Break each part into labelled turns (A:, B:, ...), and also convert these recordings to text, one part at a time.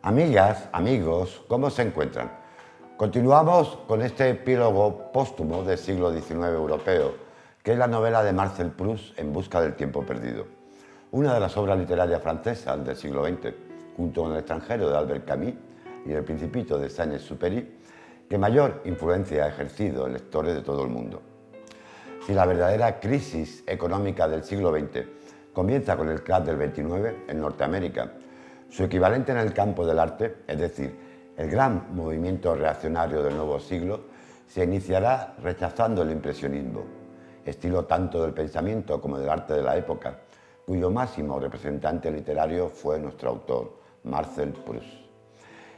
A: Amigas, amigos, ¿cómo se encuentran? Continuamos con este epílogo póstumo del siglo XIX europeo, que es la novela de Marcel Proust, En busca del tiempo perdido. Una de las obras literarias francesas del siglo XX, junto con El extranjero de Albert Camus y El Principito de Saint-Exupéry, que mayor influencia ha ejercido en lectores de todo el mundo. Si la verdadera crisis económica del siglo XX comienza con el crash del 29 en Norteamérica, su equivalente en el campo del arte, es decir, el gran movimiento reaccionario del nuevo siglo, se iniciará rechazando el impresionismo, estilo tanto del pensamiento como del arte de la época, cuyo máximo representante literario fue nuestro autor, Marcel Proust.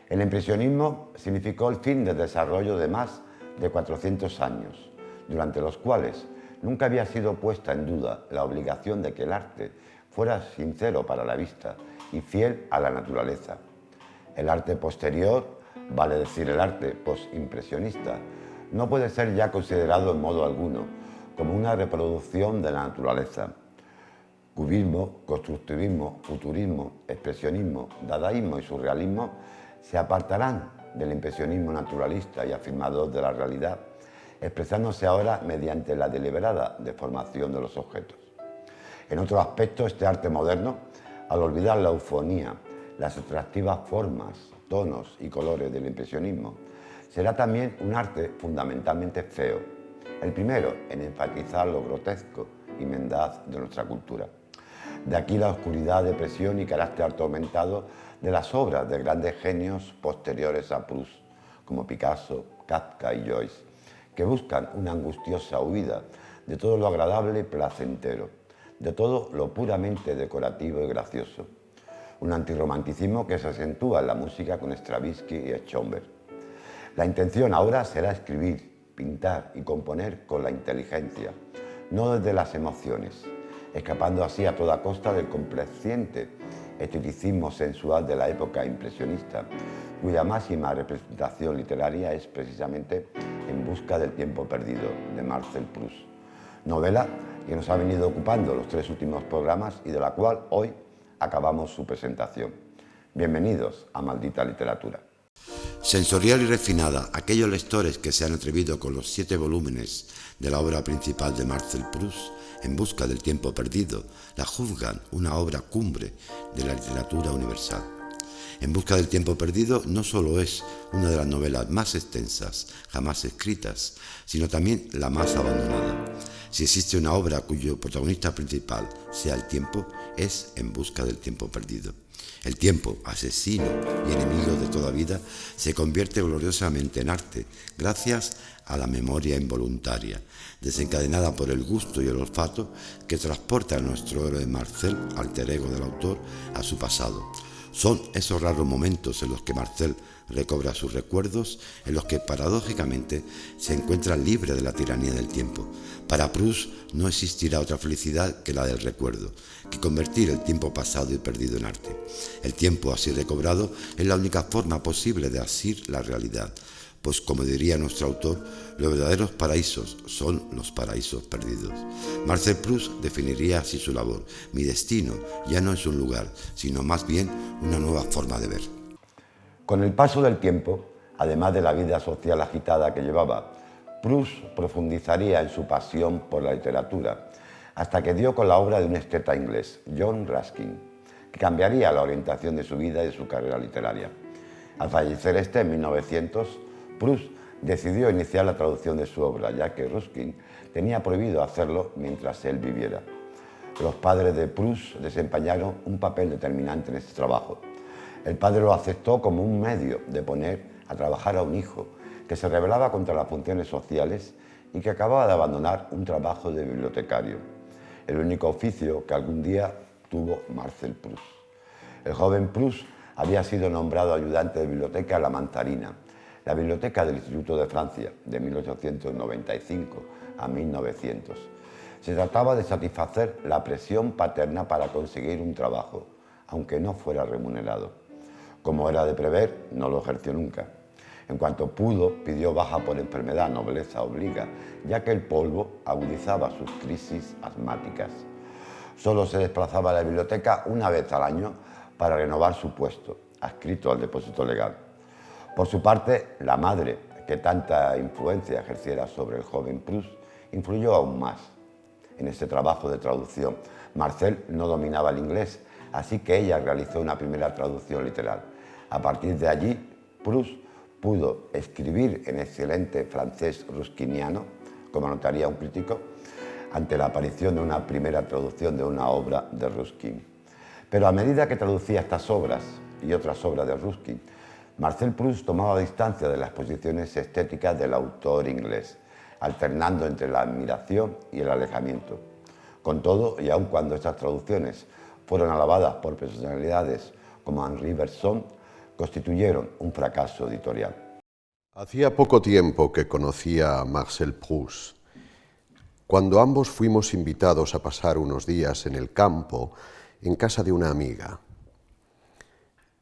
A: El impresionismo significó el fin del desarrollo de más de 400 años, durante los cuales nunca había sido puesta en duda la obligación de que el arte fuera sincero para la vista y fiel a la naturaleza. El arte posterior, vale decir el arte postimpresionista, no puede ser ya considerado en modo alguno como una reproducción de la naturaleza. Cubismo, constructivismo, futurismo, expresionismo, dadaísmo y surrealismo se apartarán del impresionismo naturalista y afirmador de la realidad, expresándose ahora mediante la deliberada deformación de los objetos. En otro aspecto, este arte moderno, al olvidar la eufonía, las atractivas formas, tonos y colores del impresionismo, será también un arte fundamentalmente feo, el primero en enfatizar lo grotesco y mendaz de nuestra cultura. De aquí la oscuridad, depresión y carácter atormentado de las obras de grandes genios posteriores a Proust, como Picasso, Kafka y Joyce, que buscan una angustiosa huida de todo lo agradable y placentero, de todo lo puramente decorativo y gracioso. Un antirromanticismo que se acentúa en la música con Stravinsky y Schoenberg. La intención ahora será escribir, pintar y componer con la inteligencia, no desde las emociones, escapando así a toda costa del complaciente esteticismo sensual de la época impresionista, cuya máxima representación literaria es precisamente En busca del tiempo perdido, de Marcel Proust. Novela que nos ha venido ocupando los 3 últimos programas y de la cual hoy acabamos su presentación. Bienvenidos a Maldita Literatura.
B: Sensorial y refinada, aquellos lectores que se han atrevido con los 7 volúmenes de la obra principal de Marcel Proust, En busca del tiempo perdido, la juzgan una obra cumbre de la literatura universal. En busca del tiempo perdido no solo es una de las novelas más extensas jamás escritas, sino también la más abandonada. Si existe una obra cuyo protagonista principal sea el tiempo, es En busca del tiempo perdido. El tiempo, asesino y enemigo de toda vida, se convierte gloriosamente en arte gracias a la memoria involuntaria, desencadenada por el gusto y el olfato que transporta a nuestro héroe Marcel, alter ego del autor, a su pasado. Son esos raros momentos en los que Marcel recobra sus recuerdos, en los que paradójicamente se encuentra libre de la tiranía del tiempo. Para Proust no existirá otra felicidad que la del recuerdo, que convertir el tiempo pasado y perdido en arte. El tiempo así recobrado es la única forma posible de asir la realidad, pues como diría nuestro autor, los verdaderos paraísos son los paraísos perdidos. Marcel Proust definiría así su labor: mi destino ya no es un lugar, sino más bien una nueva forma de ver.
A: Con el paso del tiempo, además de la vida social agitada que llevaba, Proust profundizaría en su pasión por la literatura, hasta que dio con la obra de un esteta inglés, John Ruskin, que cambiaría la orientación de su vida y de su carrera literaria. Al fallecer este en 1900, Proust decidió iniciar la traducción de su obra, ya que Ruskin tenía prohibido hacerlo mientras él viviera. Los padres de Proust desempeñaron un papel determinante en este trabajo. El padre lo aceptó como un medio de poner a trabajar a un hijo que se rebelaba contra las funciones sociales y que acababa de abandonar un trabajo de bibliotecario, el único oficio que algún día tuvo Marcel Proust. El joven Proust había sido nombrado ayudante de biblioteca en La Manzanina, la biblioteca del Instituto de Francia, de 1895 a 1900. Se trataba de satisfacer la presión paterna para conseguir un trabajo, aunque no fuera remunerado. Como era de prever, no lo ejerció nunca. En cuanto pudo, pidió baja por enfermedad, nobleza obliga, ya que el polvo agudizaba sus crisis asmáticas. Solo se desplazaba a la biblioteca una vez al año para renovar su puesto, adscrito al depósito legal. Por su parte, la madre, que tanta influencia ejerciera sobre el joven Proust, influyó aún más. En este trabajo de traducción, Marcel no dominaba el inglés, así que ella realizó una primera traducción literal. A partir de allí, Proust pudo escribir en excelente francés ruskiniano, como notaría un crítico, ante la aparición de una primera traducción de una obra de Ruskin. Pero a medida que traducía estas obras y otras obras de Ruskin, Marcel Proust tomaba distancia de las posiciones estéticas del autor inglés, alternando entre la admiración y el alejamiento. Con todo, y aun cuando estas traducciones fueron alabadas por personalidades como Henri Bergson, constituyeron un fracaso editorial.
C: Hacía poco tiempo que conocía a Marcel Proust. Cuando ambos fuimos invitados a pasar unos días en el campo, en casa de una amiga.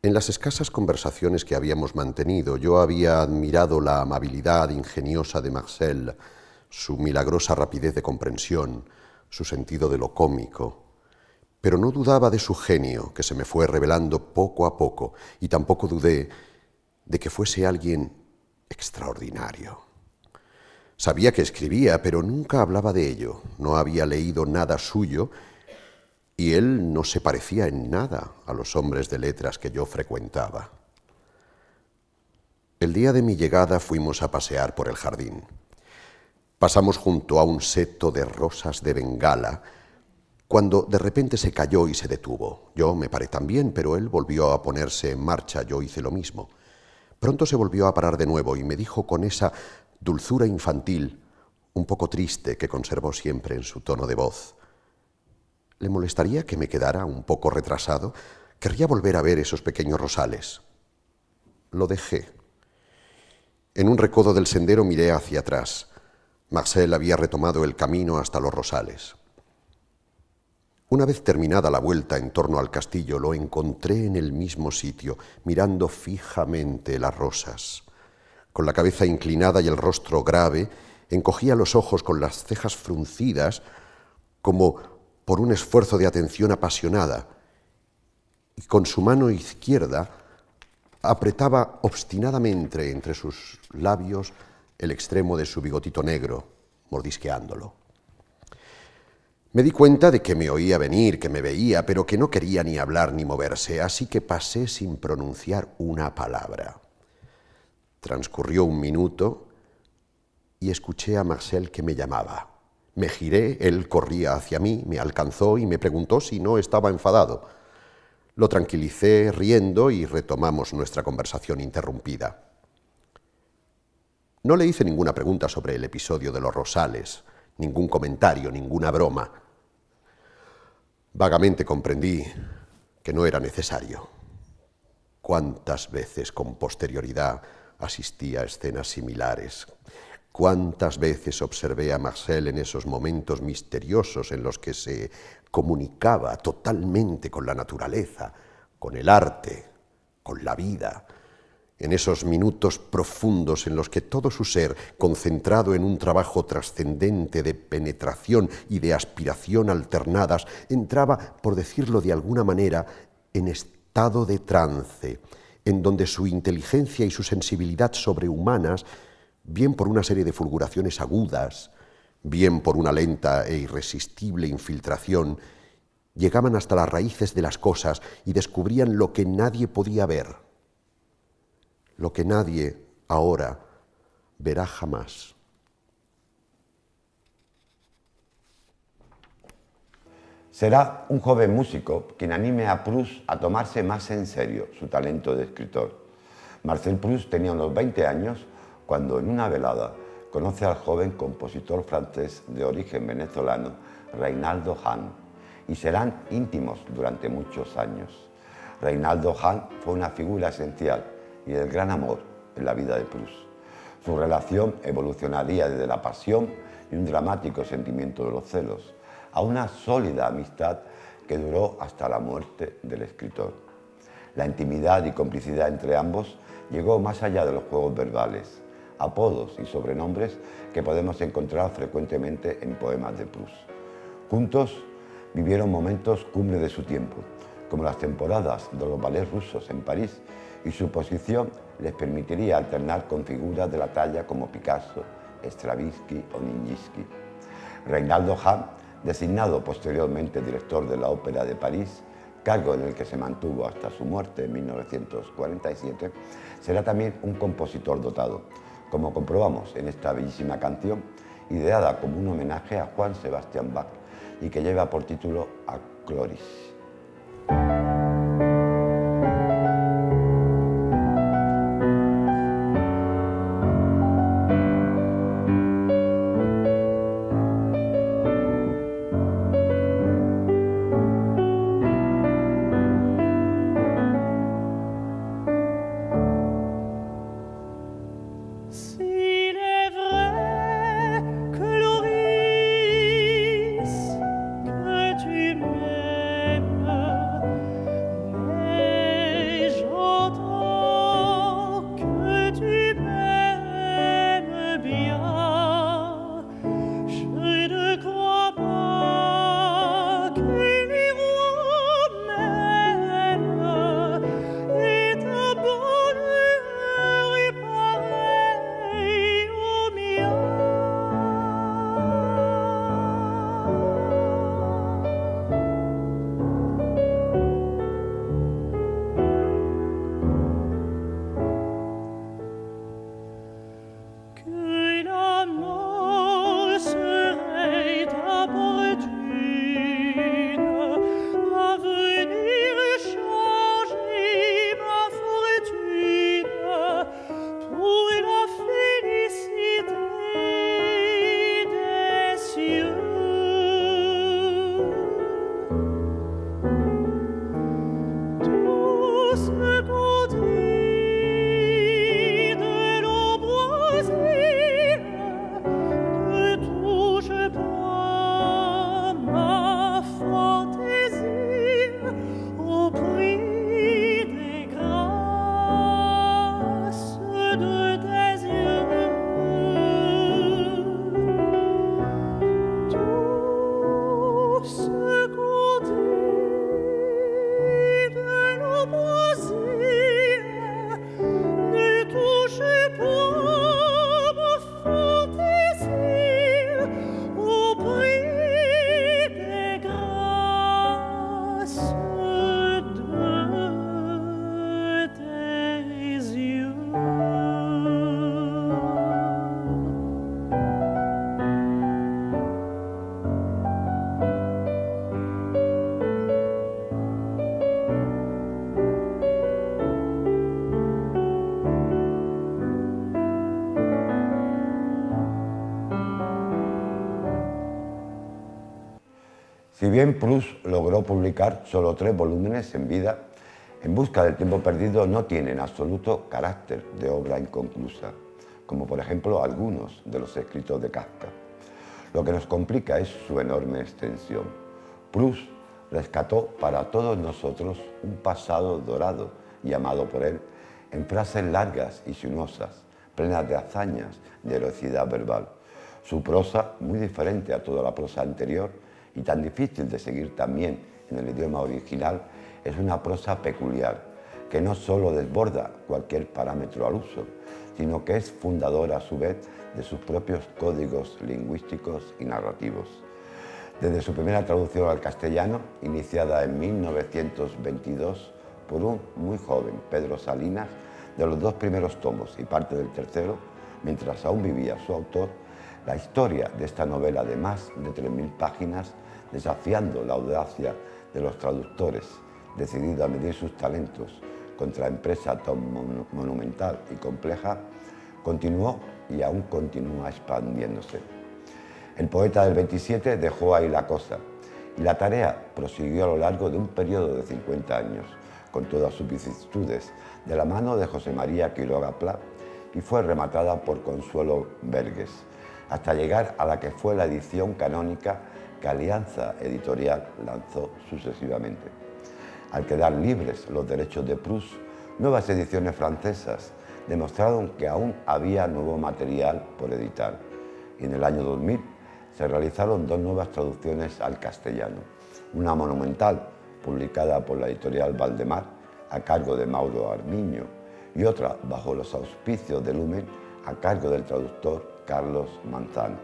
C: En las escasas conversaciones que habíamos mantenido, yo había admirado la amabilidad ingeniosa de Marcel, su milagrosa rapidez de comprensión, su sentido de lo cómico, pero no dudaba de su genio, que se me fue revelando poco a poco, y tampoco dudé de que fuese alguien extraordinario. Sabía que escribía, pero nunca hablaba de ello, no había leído nada suyo, y él no se parecía en nada a los hombres de letras que yo frecuentaba. El día de mi llegada fuimos a pasear por el jardín. Pasamos junto a un seto de rosas de Bengala, cuando de repente se cayó y se detuvo. Yo me paré también, pero él volvió a ponerse en marcha, yo hice lo mismo. Pronto se volvió a parar de nuevo y me dijo con esa dulzura infantil, un poco triste, que conservó siempre en su tono de voz: ¿le molestaría que me quedara un poco retrasado? Querría volver a ver esos pequeños rosales. Lo dejé. En un recodo del sendero miré hacia atrás. Marcel había retomado el camino hasta los rosales. Una vez terminada la vuelta en torno al castillo, lo encontré en el mismo sitio, mirando fijamente las rosas. Con la cabeza inclinada y el rostro grave, encogía los ojos con las cejas fruncidas, como por un esfuerzo de atención apasionada, y con su mano izquierda apretaba obstinadamente entre sus labios el extremo de su bigotito negro, mordisqueándolo. Me di cuenta de que me oía venir, que me veía, pero que no quería ni hablar ni moverse, así que pasé sin pronunciar una palabra. Transcurrió un minuto y escuché a Marcel que me llamaba. Me giré, él corría hacia mí, me alcanzó y me preguntó si no estaba enfadado. Lo tranquilicé riendo y retomamos nuestra conversación interrumpida. No le hice ninguna pregunta sobre el episodio de los rosales, ningún comentario, ninguna broma. Vagamente comprendí que no era necesario. ¿Cuántas veces con posterioridad asistí a escenas similares? ¿Cuántas veces observé a Marcel en esos momentos misteriosos en los que se comunicaba totalmente con la naturaleza, con el arte, con la vida? En esos minutos profundos en los que todo su ser, concentrado en un trabajo trascendente de penetración y de aspiración alternadas, entraba, por decirlo de alguna manera, en estado de trance, en donde su inteligencia y su sensibilidad sobrehumanas, bien por una serie de fulguraciones agudas, bien por una lenta e irresistible infiltración, llegaban hasta las raíces de las cosas y descubrían lo que nadie podía ver, lo que nadie ahora verá jamás.
A: Será un joven músico quien anime a Proust a tomarse más en serio su talento de escritor. Marcel Proust tenía unos 20 años cuando en una velada conoce al joven compositor francés de origen venezolano, Reynaldo Hahn, y serán íntimos durante muchos años. Reynaldo Hahn fue una figura esencial y del gran amor en la vida de Proust. Su relación evolucionaría desde la pasión y un dramático sentimiento de los celos a una sólida amistad que duró hasta la muerte del escritor. La intimidad y complicidad entre ambos llegó más allá de los juegos verbales, apodos y sobrenombres que podemos encontrar frecuentemente en poemas de Proust. Juntos vivieron momentos cumbre de su tiempo, como las temporadas de los ballets rusos en París, y su posición les permitiría alternar con figuras de la talla como Picasso, Stravinsky o Nijinsky. Reinaldo Hahn, designado posteriormente director de la Ópera de París, cargo en el que se mantuvo hasta su muerte en 1947, será también un compositor dotado, como comprobamos en esta bellísima canción, ideada como un homenaje a Juan Sebastián Bach y que lleva por título A Cloris. Si bien Proust logró publicar solo 3 volúmenes en vida, En busca del tiempo perdido no tiene en absoluto carácter de obra inconclusa, como por ejemplo algunos de los escritos de Kafka. Lo que nos complica es su enorme extensión. Proust rescató para todos nosotros un pasado dorado y amado por él en frases largas y sinuosas, plenas de hazañas, de heroicidad verbal. Su prosa, muy diferente a toda la prosa anterior y tan difícil de seguir también en el idioma original, es una prosa peculiar, que no solo desborda cualquier parámetro al uso, sino que es fundadora a su vez de sus propios códigos lingüísticos y narrativos. Desde su primera traducción al castellano, iniciada en 1922 por un muy joven Pedro Salinas, de los 2 primeros tomos y parte del tercero, mientras aún vivía su autor, la historia de esta novela de más de 3.000 páginas, desafiando la audacia de los traductores, decidido a medir sus talentos contra empresa tan monumental y compleja, continuó y aún continúa expandiéndose. El poeta del 27 dejó ahí la cosa y la tarea prosiguió a lo largo de un periodo de 50 años, con todas sus vicisitudes, de la mano de José María Quiroga Pla, y fue rematada por Consuelo Bergues, hasta llegar a la que fue la edición canónica que Alianza Editorial lanzó sucesivamente. Al quedar libres los derechos de Proust, nuevas ediciones francesas demostraron que aún había nuevo material por editar, y en el año 2000 se realizaron 2 nuevas traducciones al castellano, una monumental publicada por la editorial Valdemar, a cargo de Mauro Armiño, y otra bajo los auspicios de Lumen, a cargo del traductor Carlos Manzano.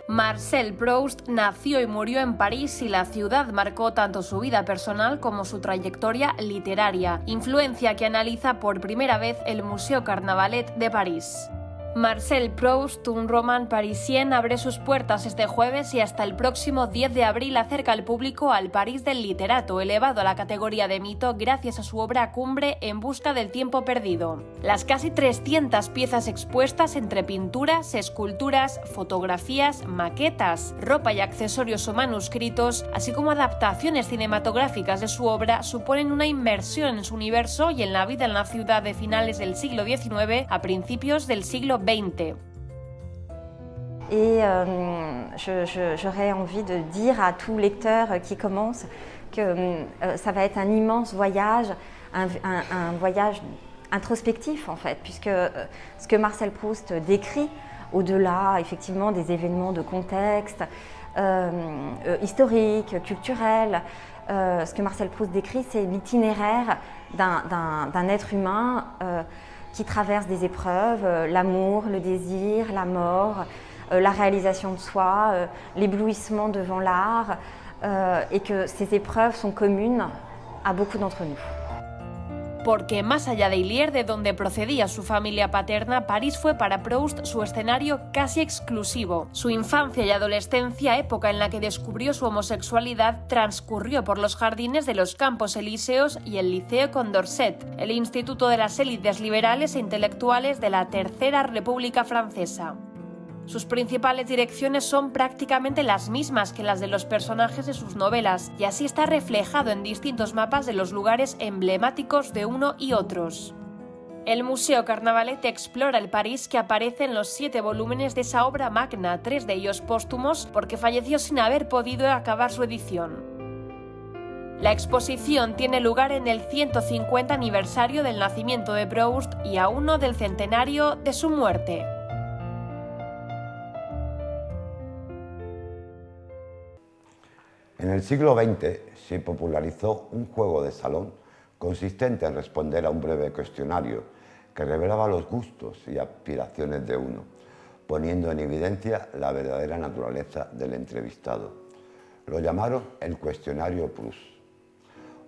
D: Marcel Proust nació y murió en París y la ciudad marcó tanto su vida personal como su trayectoria literaria, influencia que analiza por primera vez el Museo Carnavalet de París. Marcel Proust, un roman parisien, abre sus puertas este jueves y hasta el próximo 10 de abril acerca al público al París del literato, elevado a la categoría de mito gracias a su obra cumbre En busca del tiempo perdido. Las casi 300 piezas expuestas entre pinturas, esculturas, fotografías, maquetas, ropa y accesorios o manuscritos, así como adaptaciones cinematográficas de su obra, suponen una inmersión en su universo y en la vida en la ciudad de finales del siglo XIX a principios del siglo XX.
E: Et j'aurais envie de dire à tout lecteur qui commence que ça va être un immense voyage, un voyage introspectif en fait, puisque ce que Marcel Proust décrit, au-delà effectivement des événements de contexte historique, culturel, ce que Marcel Proust décrit, c'est l'itinéraire d'un être humain qui traverse des épreuves, l'amour, le désir, la mort, la réalisation de soi, l'éblouissement devant l'art, et que ces épreuves sont communes à beaucoup d'entre nous.
D: Porque más allá de Illiers, de donde procedía su familia paterna, París fue para Proust su escenario casi exclusivo. Su infancia y adolescencia, época en la que descubrió su homosexualidad, transcurrió por los jardines de los Campos Elíseos y el Liceo Condorcet, el instituto de las élites liberales e intelectuales de la Tercera República Francesa. Sus principales direcciones son prácticamente las mismas que las de los personajes de sus novelas, y así está reflejado en distintos mapas de los lugares emblemáticos de uno y otros. El Museo Carnavalet explora el París que aparece en los 7 volúmenes de esa obra magna, 3 de ellos póstumos, porque falleció sin haber podido acabar su edición. La exposición tiene lugar en el 150 aniversario del nacimiento de Proust y a 1 del centenario de su muerte.
A: En el siglo XX se popularizó un juego de salón consistente en responder a un breve cuestionario que revelaba los gustos y aspiraciones de uno, poniendo en evidencia la verdadera naturaleza del entrevistado. Lo llamaron el cuestionario Proust.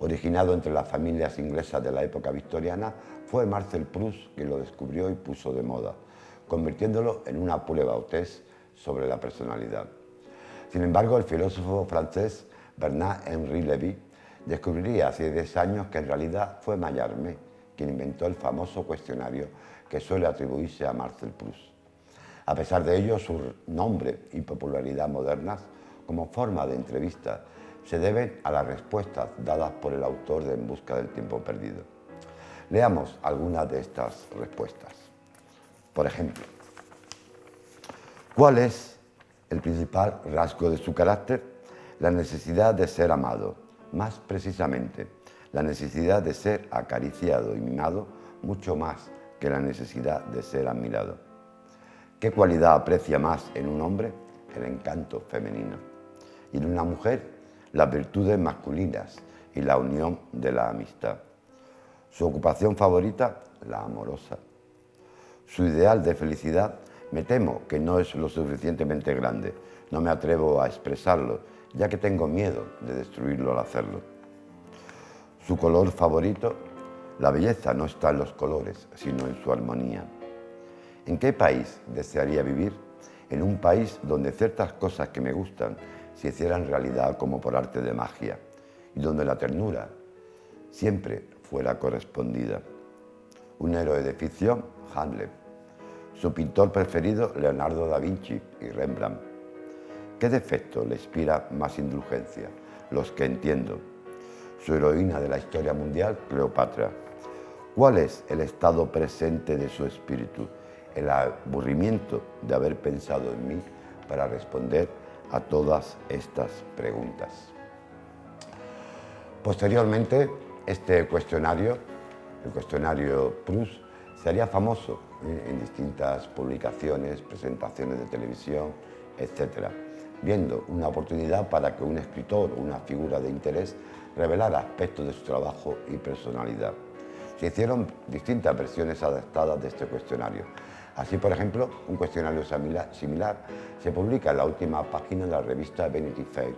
A: Originado entre las familias inglesas de la época victoriana, fue Marcel Proust quien lo descubrió y puso de moda, convirtiéndolo en una prueba o test sobre la personalidad. Sin embargo, el filósofo francés Bernard-Henri Lévy descubriría hace 10 años que en realidad fue Mallarmé quien inventó el famoso cuestionario que suele atribuirse a Marcel Proust. A pesar de ello, su nombre y popularidad modernas como forma de entrevista se deben a las respuestas dadas por el autor de En busca del tiempo perdido. Leamos algunas de estas respuestas. Por ejemplo, ¿cuál es el principal rasgo de su carácter? La necesidad de ser amado, más precisamente, la necesidad de ser acariciado y mimado mucho más que la necesidad de ser admirado. ¿Qué cualidad aprecia más en un hombre? El encanto femenino. Y en una mujer, las virtudes masculinas y la unión de la amistad. Su ocupación favorita, la amorosa. Su ideal de felicidad, me temo que no es lo suficientemente grande. No me atrevo a expresarlo, ya que tengo miedo de destruirlo al hacerlo. Su color favorito, la belleza no está en los colores, sino en su armonía. ¿En qué país desearía vivir? En un país donde ciertas cosas que me gustan se hicieran realidad como por arte de magia, y donde la ternura siempre fuera correspondida. Un héroe de ficción, Hamlet. Su pintor preferido, Leonardo da Vinci y Rembrandt. ¿Qué defecto le inspira más indulgencia? Los que entiendo. Su heroína de la historia mundial, Cleopatra. ¿Cuál es el estado presente de su espíritu? El aburrimiento de haber pensado en mí para responder a todas estas preguntas. Posteriormente, este cuestionario, el cuestionario Proust, se haría famoso en distintas publicaciones, presentaciones de televisión, etc. viendo una oportunidad para que un escritor o una figura de interés revelara aspectos de su trabajo y personalidad. Se hicieron distintas versiones adaptadas de este cuestionario. Así, por ejemplo, un cuestionario similar se publica en la última página de la revista Vanity Fair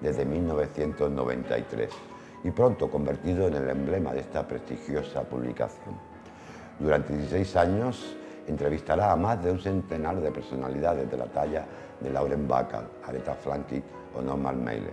A: desde 1993 y pronto convertido en el emblema de esta prestigiosa publicación. Durante 16 años entrevistará a más de un centenar de personalidades de la talla de Lauren Bacall, Aretha Franklin o Norman Mailer.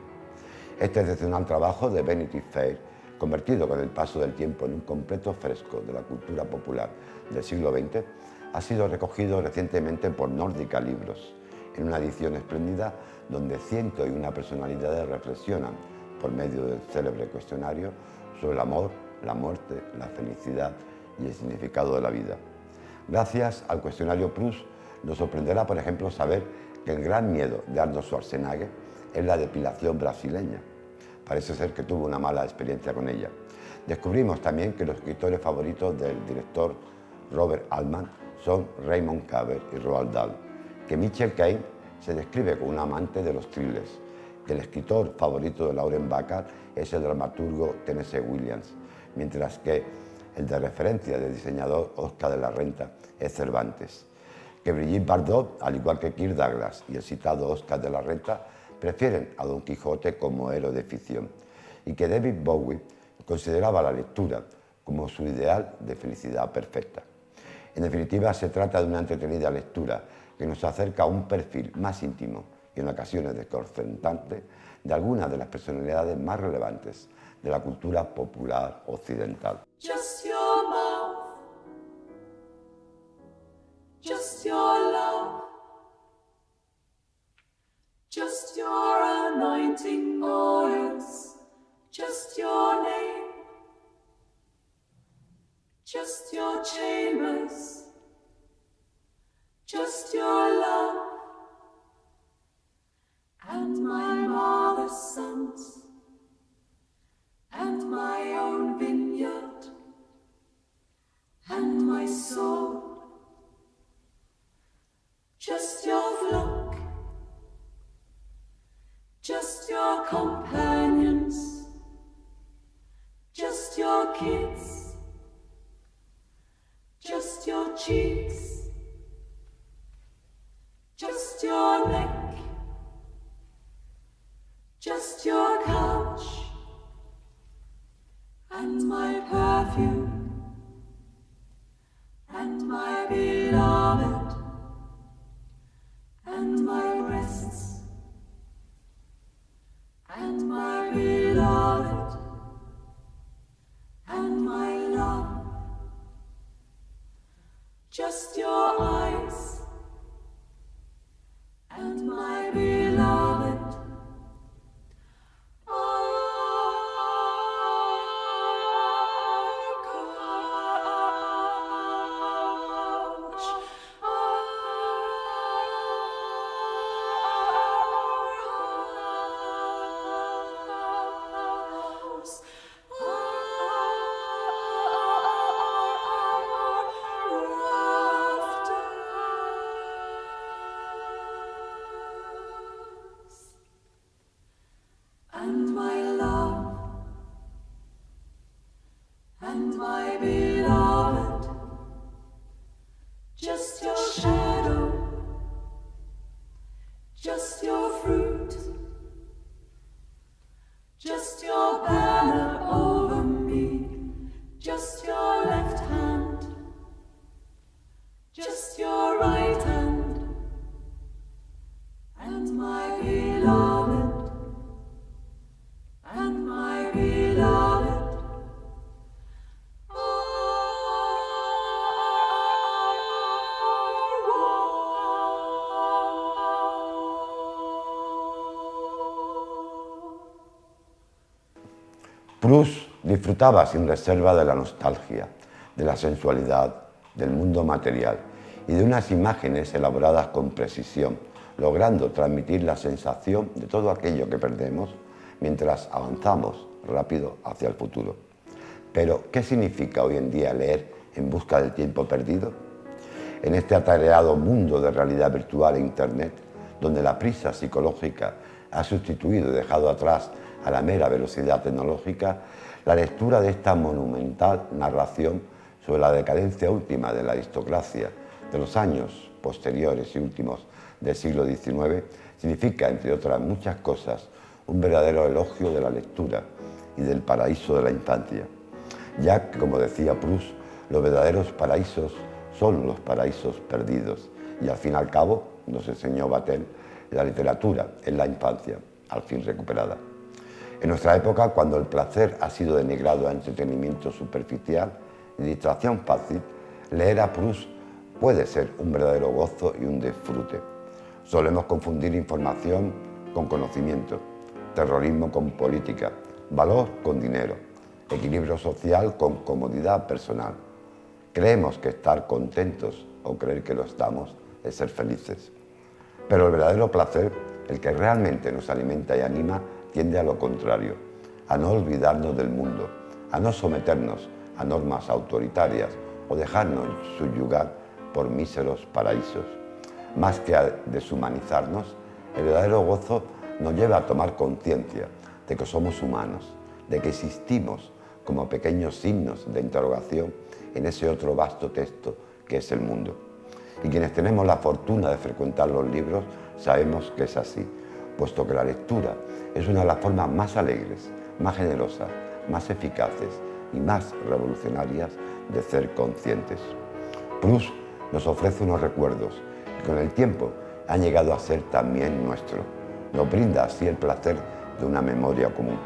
A: Este excepcional trabajo de Vanity Fair, convertido con el paso del tiempo en un completo fresco de la cultura popular del siglo XX, ha sido recogido recientemente por Nórdica Libros, en una edición espléndida donde 101 personalidades reflexionan, por medio del célebre cuestionario, sobre el amor, la muerte, la felicidad y el significado de la vida. Gracias al cuestionario Proust, nos sorprenderá, por ejemplo, saber que el gran miedo de Arnold Schwarzenegger es la depilación brasileña. Parece ser que tuvo una mala experiencia con ella. Descubrimos también que los escritores favoritos del director Robert Altman son Raymond Carver y Roald Dahl, que Mitchell Kane se describe como un amante de los thrillers, que el escritor favorito de Lauren Bacall es el dramaturgo Tennessee Williams, mientras que el de referencia del diseñador Oscar de la Renta es Cervantes, que Brigitte Bardot, al igual que Kirk Douglas y el citado Oscar de la Renta, prefieren a Don Quijote como héroe de ficción, y que David Bowie consideraba la lectura como su ideal de felicidad perfecta. En definitiva, se trata de una entretenida lectura que nos acerca a un perfil más íntimo y en ocasiones desconcertante de algunas de las personalidades más relevantes de la cultura popular occidental.
F: Just your mouth, just your love, just your anointing oils, just your name, just your chambers, just your love, and my mother's sons, and my own vineyard, and my soul, just your flock, just your companions, just your kids, just your cheeks, just your neck, just your couch, and my perfume, and my beloved, and my breasts, and my beloved, and my love, just your eyes, and my beloved. And my love, and my beloved, just your shadow, just your fruit, just your banner over me, just your left hand, just your right hand, and my beloved, and my beloved.
A: Proust disfrutaba sin reserva de la nostalgia, de la sensualidad, del mundo material y de unas imágenes elaboradas con precisión, logrando transmitir la sensación de todo aquello que perdemos mientras avanzamos rápido hacia el futuro. Pero, ¿qué significa hoy en día leer En busca del tiempo perdido? En este atareado mundo de realidad virtual e Internet, donde la prisa psicológica ha sustituido y dejado atrás a la mera velocidad tecnológica, la lectura de esta monumental narración sobre la decadencia última de la aristocracia de los años posteriores y últimos del siglo XIX significa, entre otras muchas cosas, un verdadero elogio de la lectura y del paraíso de la infancia, ya que, como decía Proust, los verdaderos paraísos son los paraísos perdidos y, al fin y al cabo, nos enseñó Vatel, la literatura es la infancia, al fin recuperada. En nuestra época, cuando el placer ha sido denigrado a entretenimiento superficial y distracción fácil, leer a Proust puede ser un verdadero gozo y un disfrute. Solemos confundir información con conocimiento, terrorismo con política, valor con dinero, equilibrio social con comodidad personal. Creemos que estar contentos o creer que lo estamos es ser felices. Pero el verdadero placer, el que realmente nos alimenta y anima, tiende a lo contrario, a no olvidarnos del mundo, a no someternos a normas autoritarias o dejarnos subyugar por míseros paraísos. Más que a deshumanizarnos, el verdadero gozo nos lleva a tomar conciencia de que somos humanos, de que existimos como pequeños signos de interrogación en ese otro vasto texto que es el mundo. Y quienes tenemos la fortuna de frecuentar los libros sabemos que es así, puesto que la lectura es una de las formas más alegres, más generosas, más eficaces y más revolucionarias de ser conscientes. Proust nos ofrece unos recuerdos que con el tiempo han llegado a ser también nuestros. Nos brinda así el placer de una memoria común.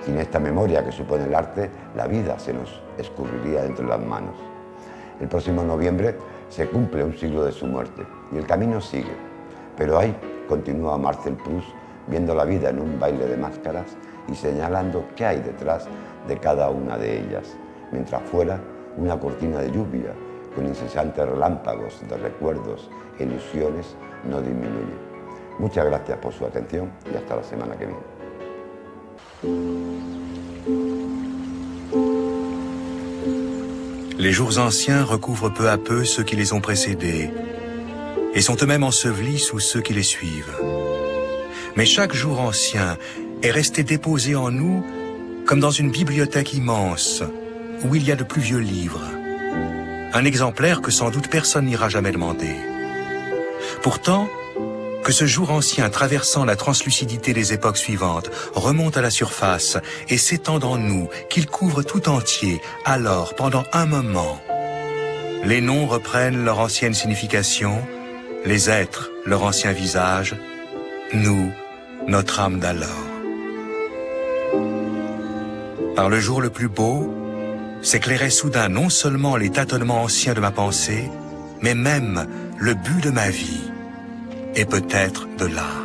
A: Sin esta memoria que supone el arte, la vida se nos escurriría entre las manos. El próximo noviembre se cumple un siglo de su muerte y el camino sigue. Pero ahí continúa Marcel Proust viendo la vida en un baile de máscaras y señalando qué hay detrás de cada una de ellas, mientras fuera una cortina de lluvia con incesantes relámpagos de recuerdos e ilusiones no disminuye. Muchas gracias por su atención y hasta la semana que viene.
G: Les jours anciens recouvrent peu à peu ceux qui les ont précédés et sont eux-mêmes ensevelis sous ceux qui les suivent. Mais chaque jour ancien est resté déposé en nous comme dans une bibliothèque immense où il y a de plus vieux livres. Un exemplaire que sans doute personne n'ira jamais demander. Pourtant, que ce jour ancien traversant la translucidité des époques suivantes remonte à la surface et s'étende en nous, qu'il couvre tout entier, alors, pendant un moment, les noms reprennent leur ancienne signification, les êtres leur ancien visage, nous, notre âme d'alors. Par le jour le plus beau, s'éclairait soudain non seulement les tâtonnements anciens de ma pensée, mais même le but de ma vie, et peut-être de l'art.